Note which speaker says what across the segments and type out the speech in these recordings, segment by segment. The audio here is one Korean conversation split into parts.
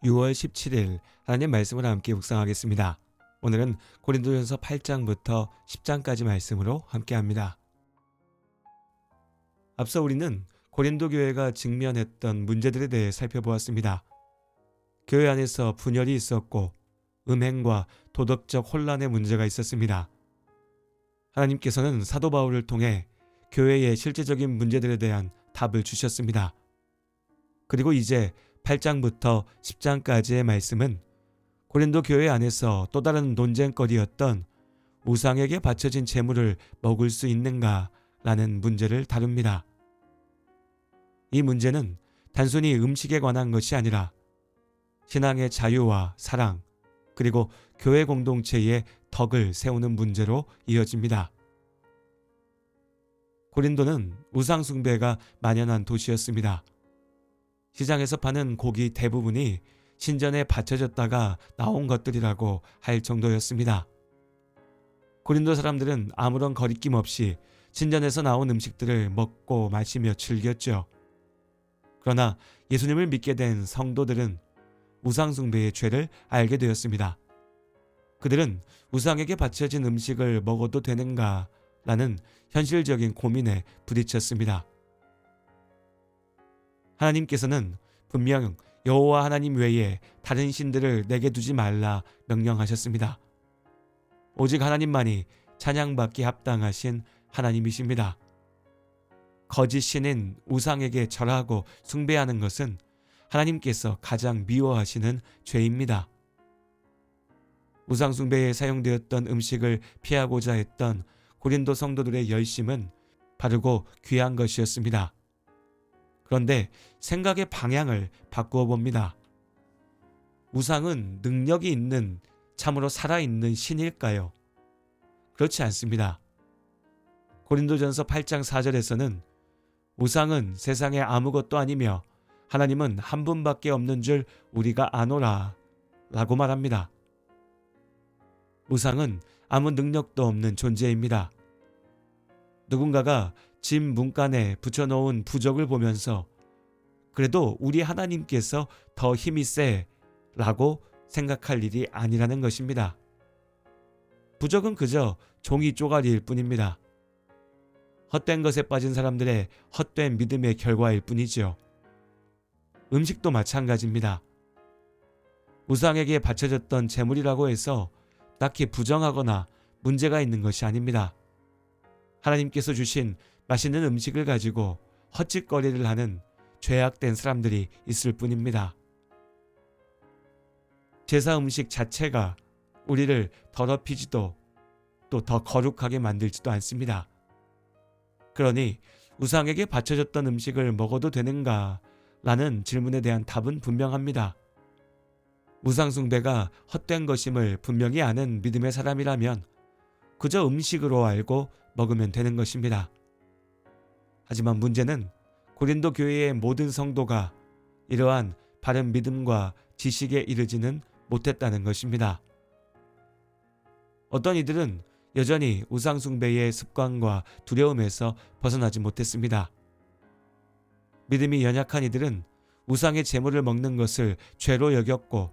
Speaker 1: 6월 17일 하나님 말씀을 함께 묵상하겠습니다. 오늘은 고린도전서 8장부터 10장까지 말씀으로 함께합니다. 앞서 우리는 고린도 교회가 직면했던 문제들에 대해 살펴보았습니다. 교회 안에서 분열이 있었고 음행과 도덕적 혼란의 문제가 있었습니다. 하나님께서는 사도 바울을 통해 교회의 실제적인 문제들에 대한 답을 주셨습니다. 그리고 이제 8장부터 10장까지의 말씀은 고린도 교회 안에서 또 다른 논쟁거리였던 우상에게 바쳐진 제물을 먹을 수 있는가 라는 문제를 다룹니다. 이 문제는 단순히 음식에 관한 것이 아니라 신앙의 자유와 사랑, 그리고 교회 공동체의 덕을 세우는 문제로 이어집니다. 고린도는 우상 숭배가 만연한 도시였습니다. 시장에서 파는 고기 대부분이 신전에 바쳐졌다가 나온 것들이라고 할 정도였습니다. 고린도 사람들은 아무런 거리낌 없이 신전에서 나온 음식들을 먹고 마시며 즐겼죠. 그러나 예수님을 믿게 된 성도들은 우상 숭배의 죄를 알게 되었습니다. 그들은 우상에게 바쳐진 음식을 먹어도 되는가 라는 현실적인 고민에 부딪혔습니다. 하나님께서는 분명 여호와 하나님 외에 다른 신들을 내게 두지 말라 명령하셨습니다. 오직 하나님만이 찬양받기 합당하신 하나님이십니다. 거짓 신인 우상에게 절하고 숭배하는 것은 하나님께서 가장 미워하시는 죄입니다. 우상 숭배에 사용되었던 음식을 피하고자 했던 고린도 성도들의 열심은 바르고 귀한 것이었습니다. 그런데 생각의 방향을 바꾸어 봅니다. 우상은 능력이 있는, 참으로 살아있는 신일까요? 그렇지 않습니다. 고린도전서 8장 4절에서는 우상은 세상에 아무것도 아니며 하나님은 한 분밖에 없는 줄 우리가 아노라 라고 말합니다. 우상은 아무 능력도 없는 존재입니다. 누군가가 집 문간에 붙여놓은 부적을 보면서 그래도 우리 하나님께서 더 힘이 세 라고 생각할 일이 아니라는 것입니다. 부적은 그저 종이 쪼가리일 뿐입니다. 헛된 것에 빠진 사람들의 헛된 믿음의 결과일 뿐이죠. 음식도 마찬가지입니다. 우상에게 바쳐졌던 제물이라고 해서 딱히 부정하거나 문제가 있는 것이 아닙니다. 하나님께서 주신 맛있는 음식을 가지고 헛짓거리를 하는 죄악된 사람들이 있을 뿐입니다. 제사 음식 자체가 우리를 더럽히지도 또 더 거룩하게 만들지도 않습니다. 그러니 우상에게 바쳐졌던 음식을 먹어도 되는가? 라는 질문에 대한 답은 분명합니다. 우상 숭배가 헛된 것임을 분명히 아는 믿음의 사람이라면 그저 음식으로 알고 먹으면 되는 것입니다. 하지만 문제는 고린도 교회의 모든 성도가 이러한 바른 믿음과 지식에 이르지는 못했다는 것입니다. 어떤 이들은 여전히 우상 숭배의 습관과 두려움에서 벗어나지 못했습니다. 믿음이 연약한 이들은 우상의 제물을 먹는 것을 죄로 여겼고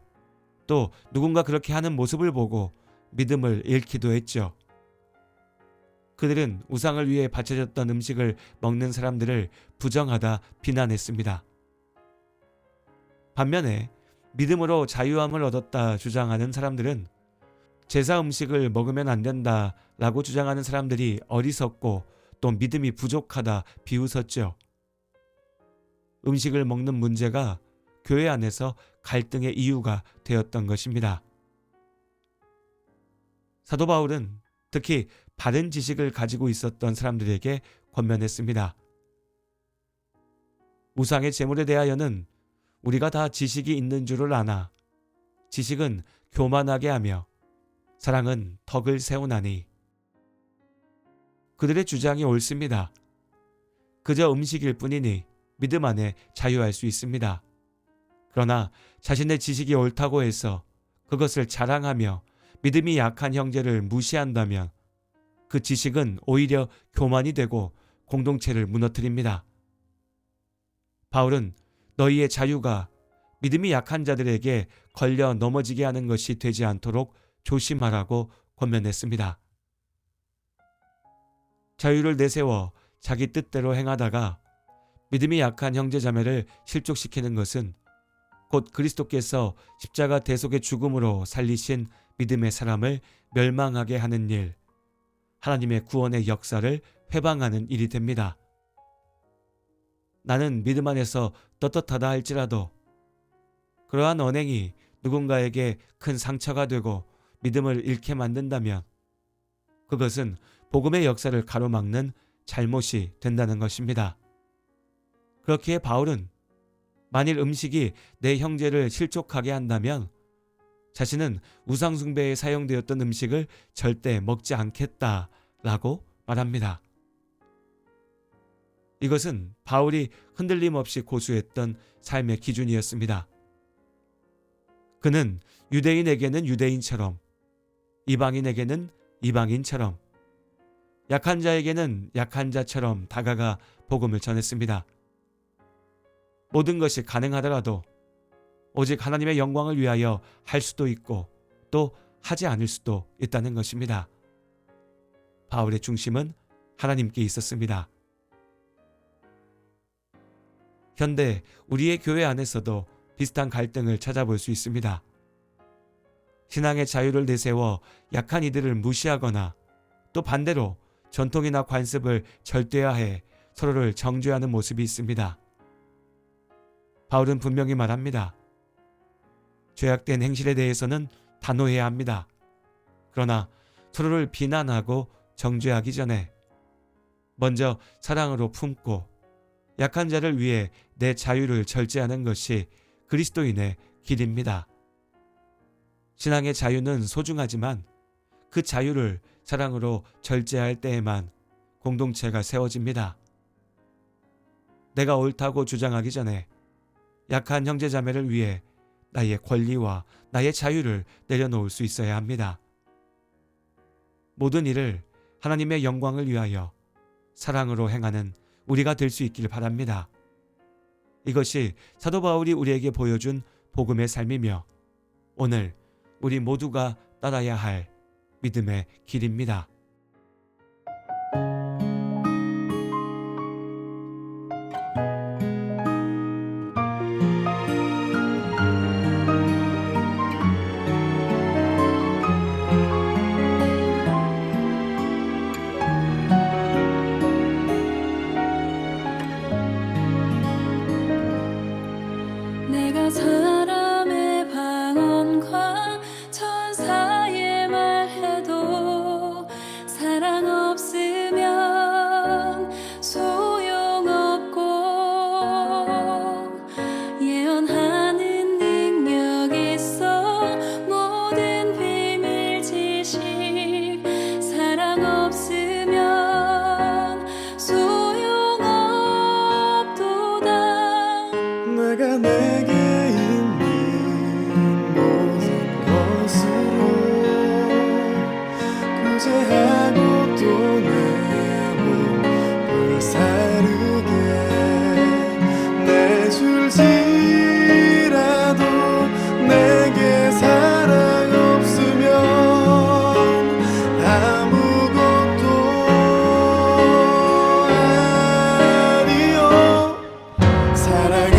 Speaker 1: 또 누군가 그렇게 하는 모습을 보고 믿음을 잃기도 했죠. 그들은 우상을 위해 바쳐졌던 음식을 먹는 사람들을 부정하다 비난했습니다. 반면에 믿음으로 자유함을 얻었다 주장하는 사람들은 제사 음식을 먹으면 안 된다 라고 주장하는 사람들이 어리석고 또 믿음이 부족하다 비웃었죠. 음식을 먹는 문제가 교회 안에서 갈등의 이유가 되었던 것입니다. 사도 바울은 특히 바른 지식을 가지고 있었던 사람들에게 권면했습니다. 우상의 제물에 대하여는 우리가 다 지식이 있는 줄을 아나 지식은 교만하게 하며 사랑은 덕을 세우나니. 그들의 주장이 옳습니다. 그저 음식일 뿐이니 믿음 안에 자유할 수 있습니다. 그러나 자신의 지식이 옳다고 해서 그것을 자랑하며 믿음이 약한 형제를 무시한다면 그 지식은 오히려 교만이 되고 공동체를 무너뜨립니다. 바울은 너희의 자유가 믿음이 약한 자들에게 걸려 넘어지게 하는 것이 되지 않도록 조심하라고 권면했습니다. 자유를 내세워 자기 뜻대로 행하다가 믿음이 약한 형제자매를 실족시키는 것은 곧 그리스도께서 십자가 대속의 죽음으로 살리신 믿음의 사람을 멸망하게 하는 일, 하나님의 구원의 역사를 회방하는 일이 됩니다. 나는 믿음 안에서 떳떳하다 할지라도 그러한 언행이 누군가에게 큰 상처가 되고 믿음을 잃게 만든다면 그것은 복음의 역사를 가로막는 잘못이 된다는 것입니다. 그렇기에 바울은 만일 음식이 내 형제를 실족하게 한다면 자신은 우상숭배에 사용되었던 음식을 절대 먹지 않겠다라고 말합니다. 이것은 바울이 흔들림 없이 고수했던 삶의 기준이었습니다. 그는 유대인에게는 유대인처럼, 이방인에게는 이방인처럼, 약한 자에게는 약한 자처럼 다가가 복음을 전했습니다. 모든 것이 가능하더라도 오직 하나님의 영광을 위하여 할 수도 있고 또 하지 않을 수도 있다는 것입니다. 바울의 중심은 하나님께 있었습니다. 현대 우리의 교회 안에서도 비슷한 갈등을 찾아볼 수 있습니다. 신앙의 자유를 내세워 약한 이들을 무시하거나 또 반대로 전통이나 관습을 절대화해 서로를 정죄하는 모습이 있습니다. 바울은 분명히 말합니다. 죄악된 행실에 대해서는 단호해야 합니다. 그러나 서로를 비난하고 정죄하기 전에 먼저 사랑으로 품고 약한 자를 위해 내 자유를 절제하는 것이 그리스도인의 길입니다. 신앙의 자유는 소중하지만 그 자유를 사랑으로 절제할 때에만 공동체가 세워집니다. 내가 옳다고 주장하기 전에 약한 형제자매를 위해 나의 권리와 나의 자유를 내려놓을 수 있어야 합니다. 모든 일을 하나님의 영광을 위하여 사랑으로 행하는 우리가 될 수 있기를 바랍니다. 이것이 사도 바울이 우리에게 보여준 복음의 삶이며 오늘 우리 모두가 따라야 할 믿음의 길입니다.
Speaker 2: 내가 사람의 방언과 천사의 말해도 사랑 없으면 소용없고 예언하는 능력 있어 모든 비밀 지식 사랑 없으면 소용없도다.
Speaker 3: 내가 내게 있는 모든 것으로 구제하고 또 내 몸을 사르게 내줄지라도 내게 사랑 없으면 아무것도 아니요. 사랑은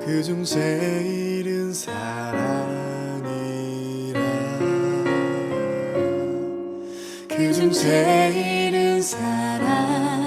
Speaker 3: 그중 제일은 사랑이라 그중 제일은 사랑